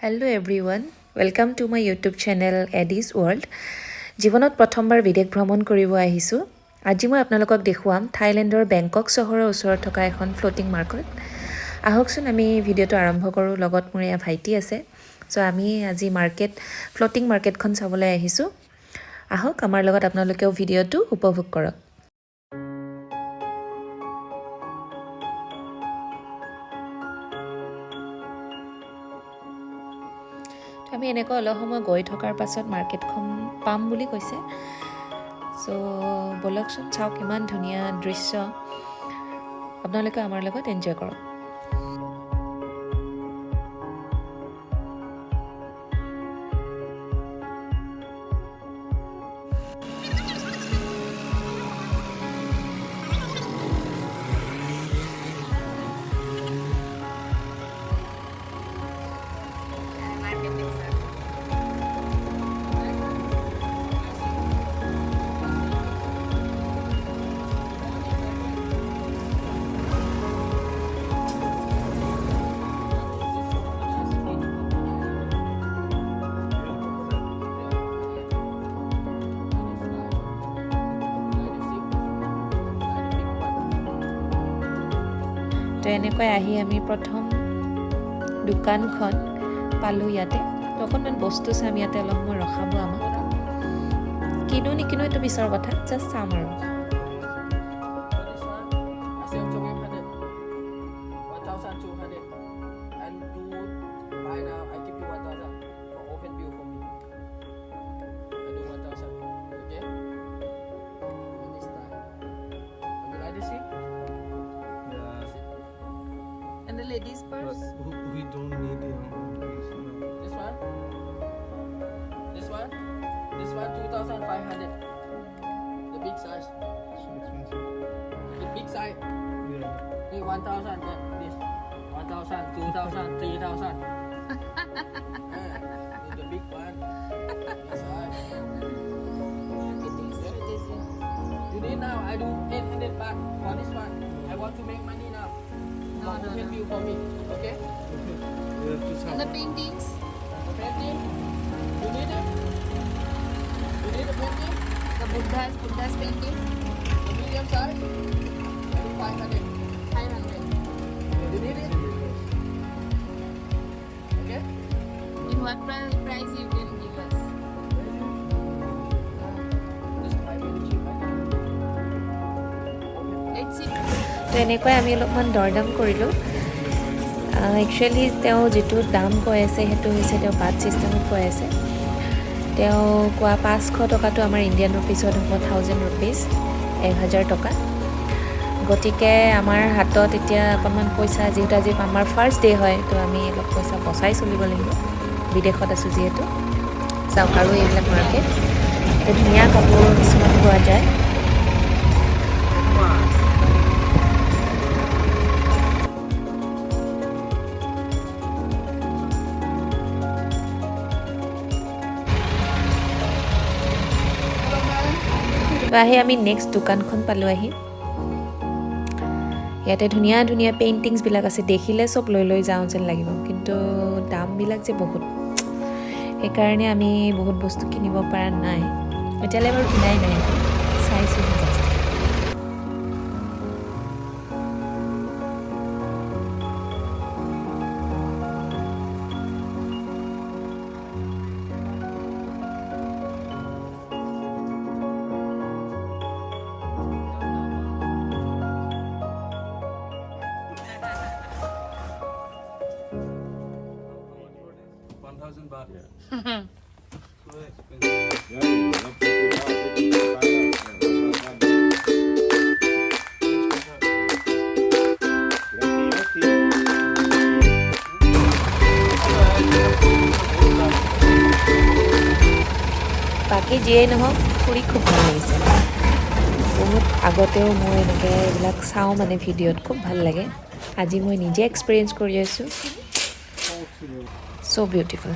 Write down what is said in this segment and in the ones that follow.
Hello everyone, welcome to my YouTube channel Eddie's World. জীৱনত প্ৰথমবাৰ বিদেশ ভ্ৰমণ কৰিব আহিছোঁ। আজি মই আপোনালোকক দেখুৱাম থাইলেণ্ডৰ বেংকক চহৰৰ ওচৰত থকা এখন ফ্লোটিং মাৰ্কেট। আহকচোন আমি ভিডিঅ'টো আৰম্ভ কৰোঁ। লগত মোৰ এয়া ভাইটি আছে। সো আমি আজি ফ্লোটিং মাৰ্কেটখন চাবলৈ আহিছোঁ। আহক আমাৰ লগত আপোনালোকেও ভিডিঅ'টো উপভোগ কৰক। আমি এনেকৈ অলপ সময় গৈ থকাৰ পাছত মাৰ্কেটখন পাম বুলি কৈছে। সো বলকচোন চাওক কিমান ধুনীয়া দৃশ্য। আপোনালোকে আমাৰ লগত এনজয় কৰক। তো এনেকৈ আহি আমি প্ৰথম দোকানখন পালোঁ ইয়াতে। তো অকণমান বস্তু চাম ইয়াতে, অলপ সময় ৰখাব আমাক। কিনো নিকিনো এইটো পিছৰ কথা, জাষ্ট চাম আৰু। And the ladies purse? But we don't need it. This one 2,500. The big size. So expensive. The big size. Yeah. Hey, 1,000. This 1,000, 2,000, 3,000. The big one. Big size. You need now. I do 800 baht for this one. I want to make money now. No. Open view for me. Okay? We have to And the paintings? The painting. You need it? You need a painting? The Buddha's painting? The medium size? I do 500. 500. You need it? Okay? In what price you can give us? This is very cheap. Let's see. তো এনেকৈ আমি অলপমান দৰদাম কৰিলোঁ। Actually তেওঁ যিটো দাম কৈ আছে সেইটো হৈছে তেওঁ বাট ছিষ্টেমত কৈ আছে। তেওঁ কোৱা 500 টকাটো আমাৰ ইণ্ডিয়ান ৰুপিছত হ'ব 1000 ৰুপিজ, 1000 টকা। গতিকে আমাৰ হাতত এতিয়া অকণমান পইচা, যিহেতু আজি আমাৰ ফাৰ্ষ্ট ডে হয়, তো আমি অলপ পইচা বচাই চলিব লাগিব, বিদেশত আছোঁ যিহেতু। চাওক আৰু এইবিলাক মাৰ্কেট, ধুনীয়া কাপোৰ কিছুমান পোৱা যায়। তো আহি আমি নেক্সট দোকানখন পালোঁ আহি। ইয়াতে ধুনীয়া ধুনীয়া পেইণ্টিংছবিলাক আছে, দেখিলে চব লৈ যাওঁ যেন লাগিব, কিন্তু দামবিলাক যে বহুত, সেইকাৰণে আমি বহুত বস্তু কিনিব পৰা নাই। এতিয়ালৈ বাৰু কিনাই নাই, চাইছোঁ just. Baht. So expensive. Yeah, you have to go out to বাকী যিয়েই নহওক ফুৰি খুব ভাল লাগিছে। বহুত আগতেও মই এনেকৈ এইবিলাক চাওঁ মানে ভিডিঅ'ত, খুব ভাল লাগে। আজি মই নিজে এক্সপিৰিয়েঞ্চ কৰি আছোঁ। চ' beautiful.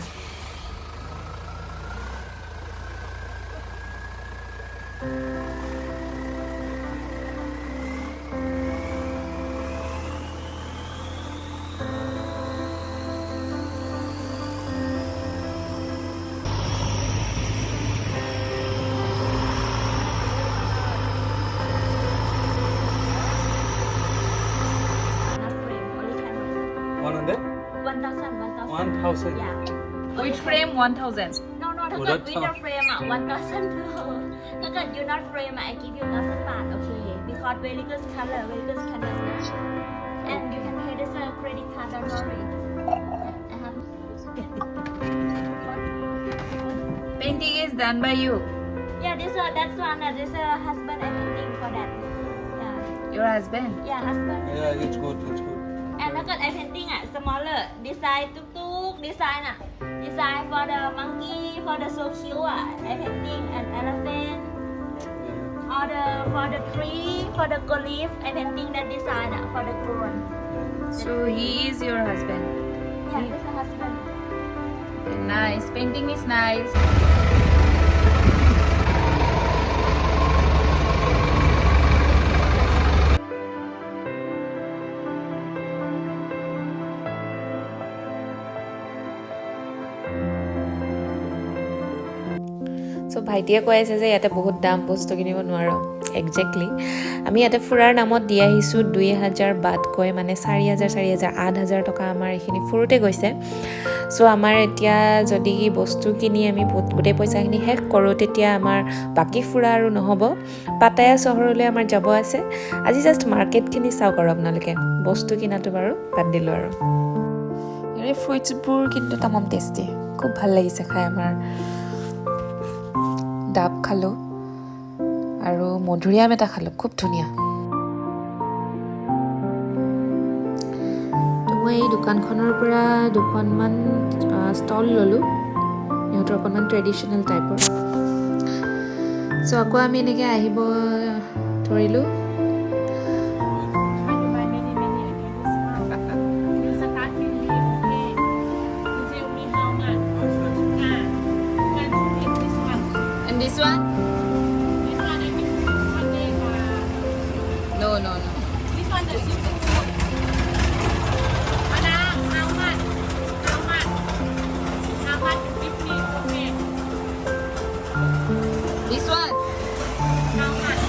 100? 1,000. 1,000. Yeah. Which frame 1,000? No, ถ้า Oh, เกิด that's with the frame อ่ะ 1,000 ถ้าเกิด you not frame อ่ะ I give you 1,000 baht okay because very good color very good canvas นะ and you can pay this credit card don't worry I have Painting is done by you. yeah this that's one this husband I painting for that yeah Your husband. yeah husband Yeah, it's good. and ถ้าเกิด I painting อ่ะ smaller design ตุ๊กๆ design อ่ะ design for the monkey for the so cute อ่ะ I painting an elephant or for the tree for the leaf I painting that design ah, for the grown So he is your husband. yeah this is husband Nice. Painting is nice. So ভাইটিয়ে কৈ আছে যে ইয়াতে বহুত দাম বস্তু কিনিব নোৱাৰো একজেক্টলি আমি ইয়াতে ফুৰাৰ নামত দি আহিছোঁ 2,000 বাটকৈ মানে 4,000 8,000 টকা আমাৰ এইখিনি ফুৰোতে গৈছে চ' আমাৰ এতিয়া যদি বস্তু কিনি আমি গোটেই পইচাখিনি শেষ কৰোঁ তেতিয়া আমাৰ বাকী ফুৰা আৰু নহ'ব পাটায়া চহৰলৈ আমাৰ যাব আছে আজি জাষ্ট মাৰ্কেটখিনি চাওক আৰু আপোনালোকে বস্তু কিনাটো বাৰু বাদ দিলোঁ আৰু এই ফ্ৰুইটছবোৰ কিন্তু তামাম টেষ্টি খুব ভাল লাগিছে খাই আমাৰ ডাব খালোঁ আৰু মধুৰিআম এটা খালোঁ খুব ধুনীয়া তো মই এই দোকানখনৰ পৰা দুখনমান ষ্টল ল'লোঁ ইহঁতৰ অকণমান ট্ৰেডিশ্যনেল টাইপৰ চ' আকৌ আমি এনেকৈ আহিব ধৰিলোঁ This one? No. this one the cheapest Anna how much 50 okay This one? how much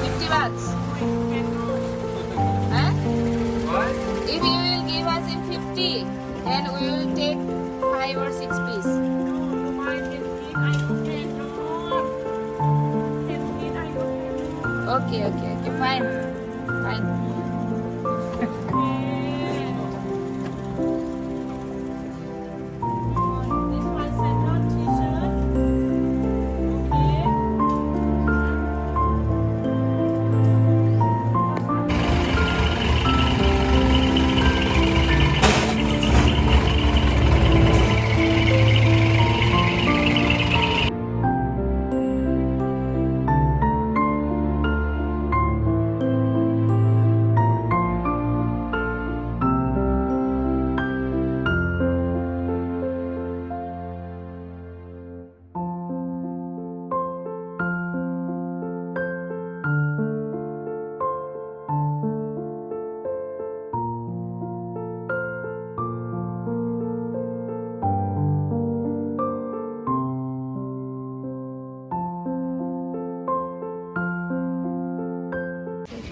50 bahts. Huh? If you will give us in 50, then we will take 5 or 6 piece. Okay, fine. This one second t-shirt. Okay.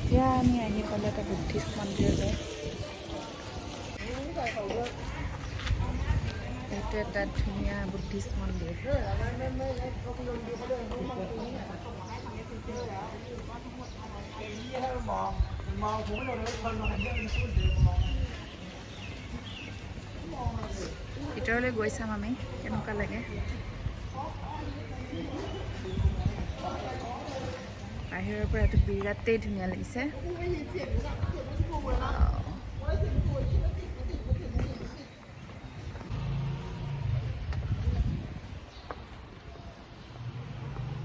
এতিয়া আমি আহি পালোঁ এটা Buddhist মন্দিৰলৈ এইটো এটা ধুনীয়া Buddhist মন্দিৰ ভিতৰলৈ গৈ চাম আমি কেনেকুৱা লাগে বাহিৰৰ পৰা এইটো বিৰাটেই ধুনীয়া লাগিছে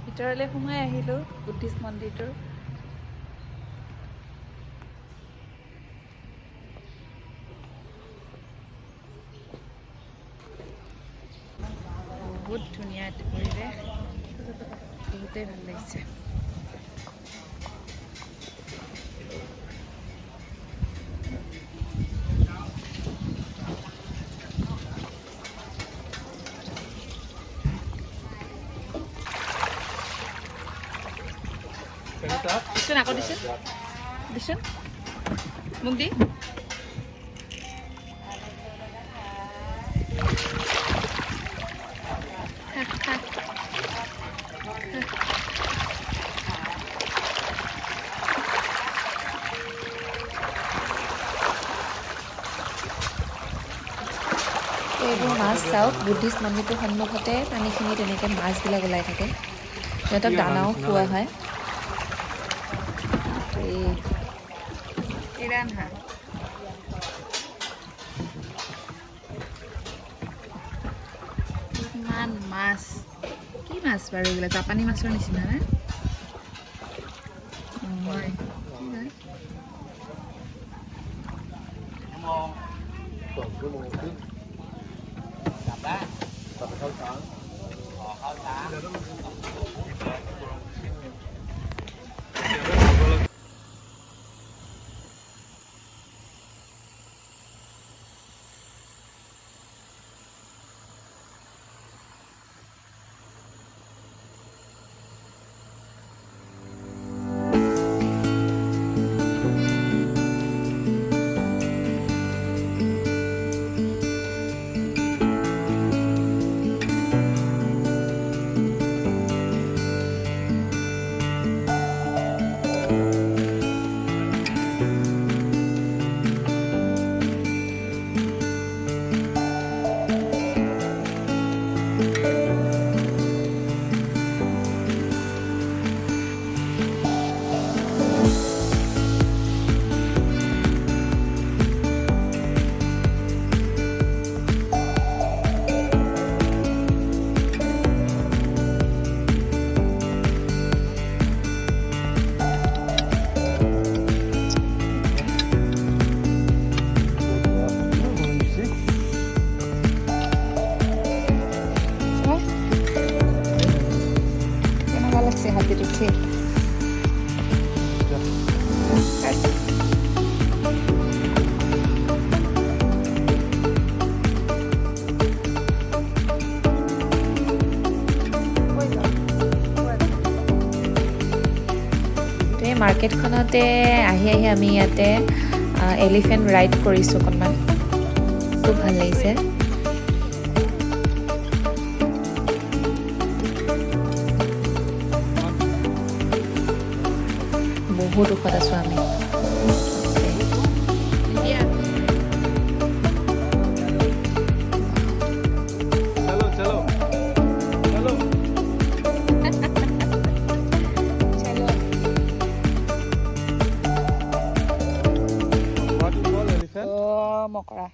ভিতৰলৈ সোমাই আহিলোঁ বুদ্ধিষ্ট মন্দিৰটোৰ বহুত ধুনীয়া এটা পৰিৱেশ বহুতেই ভাল লাগিছে Can you start? দিছোন আকৌ দিছোন মোক দি এইবোৰ মাছ চাওক বুদ্ধিষ্ট মন্দিৰটোৰ সন্মুখতে পানীখিনি তেনেকৈ মাছবিলাক ওলাই থাকে সিহঁতক দানাও খোৱা হয় ইৰাণ হা ইমান মাছ কি মাছ বাৰু এইবিলাক জাপানী মাছৰ নিচিনা নে হয় কেনেকুৱা লাগছে হাতীত উঠি মাৰ্কেটখনতে আহি আমি ইয়াতে এলিফেণ্ট ৰাইড কৰিছোঁ অকণমান খুব ভাল লাগিছে বহুত দুখত আছোঁ আমি चलो चलो चलो What is called elephant? মকৰা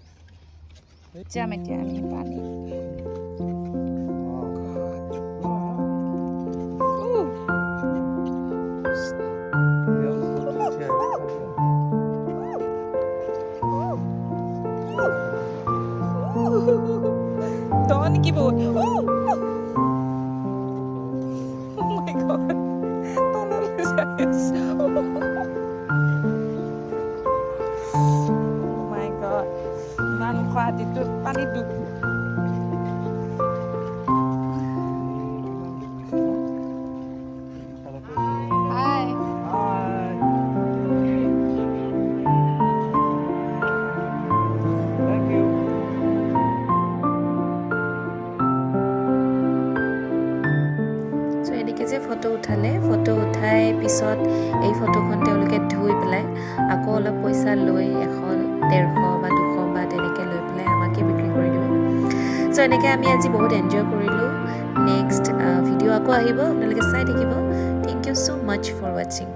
যাম এতিয়া আমি পানী Don't give away. Oh my god. Don't lose this. Oh my god. Man, khwat itu pani duk. Hi. Hi. Thank you. যে ফটো উঠালে ফটো উঠাই পিছত এই ফটোখন তেওঁলোকে ধুই পেলাই আকৌ অলপ পইচা লৈ 100 150 বা 200 বা তেনেকৈ লৈ পেলাই আমাকে বিক্ৰী কৰি দিব সো এনেকৈ আমি আজি বহুত এনজয় কৰিলোঁ নেক্সট ভিডিঅ' আকৌ আহিব আপোনালোকে চাই থাকিব thank you so much for watching